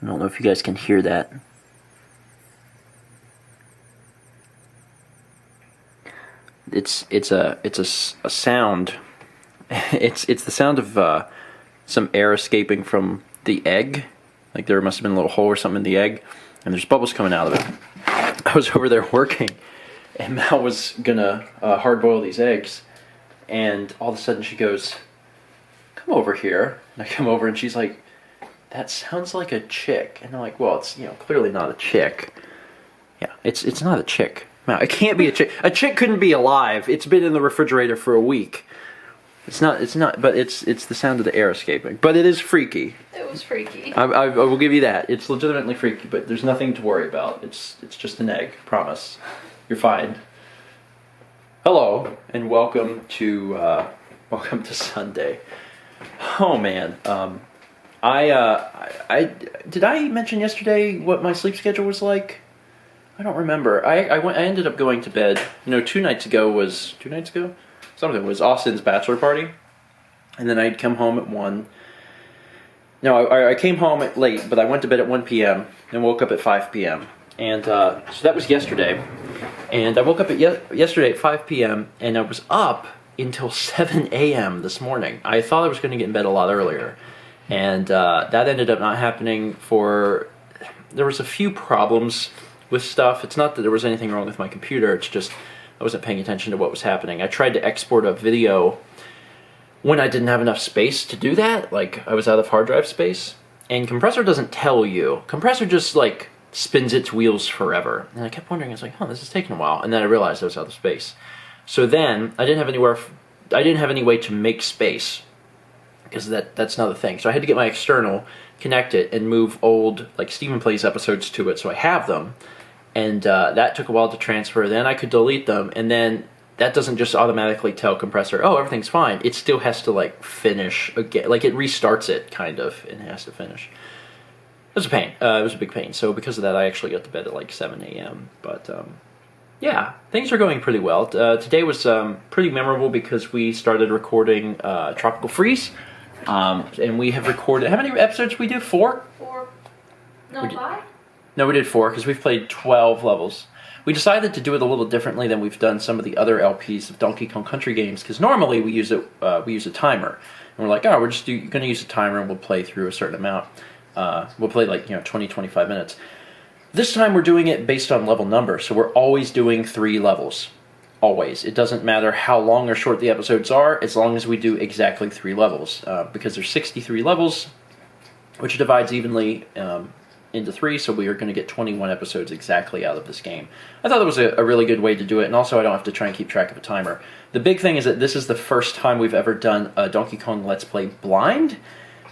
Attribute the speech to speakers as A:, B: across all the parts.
A: I don't know if you guys can hear that. It's a sound. It's the sound of some air escaping from the egg. Like there must have been a little hole or something in the egg, and there's bubbles coming out of it. I was over there working, and Mal was gonna hard boil these eggs, and all of a sudden she goes, "Come over here." And I come over, and she's like, "That sounds like a chick." And I'm like, "Well, it's clearly not a chick." Yeah, it's not a chick. No, it can't be a chick. A chick couldn't be alive. It's been in the refrigerator for a week. It's not. But it's the sound of the air escaping. But it is freaky.
B: It was freaky.
A: I will give you that. It's legitimately freaky. But there's nothing to worry about. It's just an egg. Promise. You're fine. Hello and welcome to Sunday. Oh man. I did I mention yesterday what my sleep schedule was like? I don't remember. I ended up going to bed. 2 nights ago? Something was Austin's bachelor party, and then I'd come home at 1. No, I came home at late, but I went to bed at 1 p.m. and woke up at 5 p.m. And so that was yesterday. And I woke up at yesterday at 5 p.m. and I was up until 7 a.m. this morning. I thought I was going to get in bed a lot earlier, and that ended up not happening. There was a few problems with stuff. It's not that there was anything wrong with my computer, it's just I wasn't paying attention to what was happening. I tried to export a video when I didn't have enough space to do that, like I was out of hard drive space, and Compressor doesn't tell you. Compressor just like spins its wheels forever, and I kept wondering, I was like, this is taking a while, and then I realized I was out of space. So then I didn't have any way to make space, because that's another thing. So I had to get my external, connect it, and move old like Stephen Plays episodes to it, so I have them. And that took a while to transfer. Then I could delete them, and then that doesn't just automatically tell Compressor, oh, everything's fine. It still has to like finish again. Like it restarts it, kind of, and it has to finish. It was a pain. It was a big pain. So because of that, I actually got to bed at like 7 a.m. But yeah, things are going pretty well. Today was pretty memorable because we started recording Tropical Freeze. And we have recorded, how many episodes did we do? 4?
B: 4. No, 5?
A: No, we did 4 because we've played 12 levels. We decided to do it a little differently than we've done some of the other LPs of Donkey Kong Country games, because normally we use a timer, and we're like, we're just going to use a timer and we'll play through a certain amount. We'll play like 20-25 minutes. This time we're doing it based on level number, so we're always doing 3 levels. Always. It doesn't matter how long or short the episodes are, as long as we do exactly 3 levels, because there's 63 levels, which divides evenly into 3, so we are going to get 21 episodes exactly out of this game. I thought that was a really good way to do it, and also I don't have to try and keep track of a timer. The big thing is that this is the first time we've ever done a Donkey Kong Let's Play blind.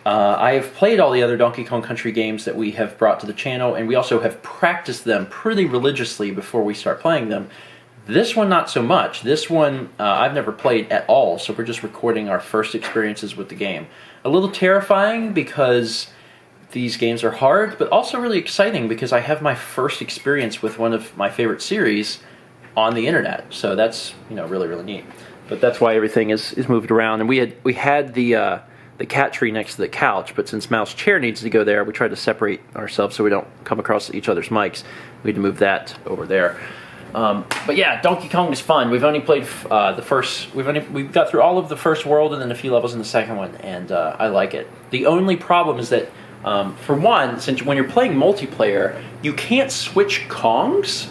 A: I have played all the other Donkey Kong Country games that we have brought to the channel, and we also have practiced them pretty religiously before we start playing them. This one, not so much. This one, I've never played at all, so we're just recording our first experiences with the game. A little terrifying because these games are hard, but also really exciting because I have my first experience with one of my favorite series on the internet. So that's, really, really neat. But that's why everything is moved around. And we had the cat tree next to the couch, but since Mal's chair needs to go there, we tried to separate ourselves so we don't come across each other's mics. We had to move that over there. But yeah, Donkey Kong is fun. We've only played we've got through all of the first world and then a few levels in the second one, and I like it. The only problem is that, for one, since when you're playing multiplayer, you can't switch Kongs.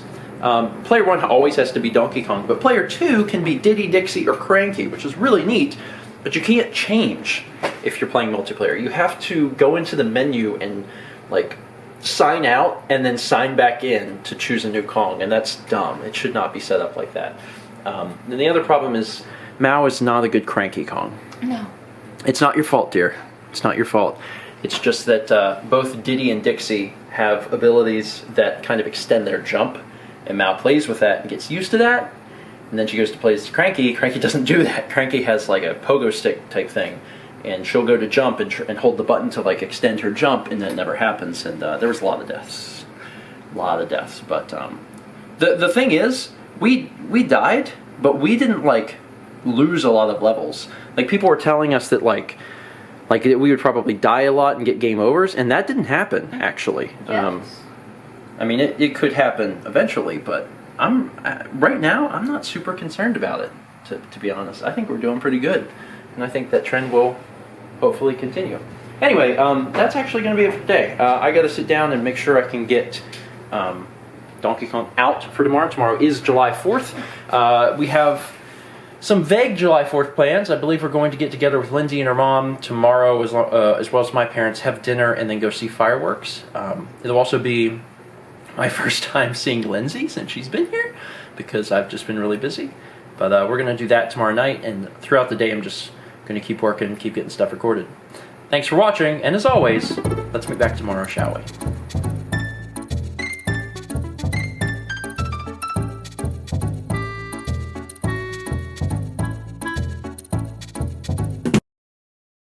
A: Player 1 always has to be Donkey Kong, but player 2 can be Diddy, Dixie, or Cranky, which is really neat, but you can't change if you're playing multiplayer. You have to go into the menu and, sign out and then sign back in to choose a new Kong, and that's dumb. It should not be set up like that. And the other problem is Mao is not a good Cranky Kong.
B: No.
A: It's not your fault, dear. It's not your fault. It's just that both Diddy and Dixie have abilities that kind of extend their jump, and Mao plays with that and gets used to that, and then she goes to play as Cranky. Cranky doesn't do that. Cranky has like a pogo stick type thing, and she'll go to jump and hold the button to extend her jump, and that never happens. And there was a lot of deaths, But the thing is, we died, but we didn't lose a lot of levels. People were telling us that Like, we would probably die a lot and get game overs, and that didn't happen, actually.
B: Yes.
A: I mean, it could happen eventually, but right now, I'm not super concerned about it, to be honest. I think we're doing pretty good, and I think that trend will hopefully continue. Anyway, that's actually going to be it for today. I got to sit down and make sure I can get Donkey Kong out for tomorrow. Tomorrow is July 4th. We have some vague July 4th plans. I believe we're going to get together with Lindsay and her mom tomorrow, as well as my parents, have dinner, and then go see fireworks. It'll also be my first time seeing Lindsay since she's been here, because I've just been really busy. But we're going to do that tomorrow night, and throughout the day I'm just going to keep working, keep getting stuff recorded. Thanks for watching, and as always, let's meet back tomorrow, shall we?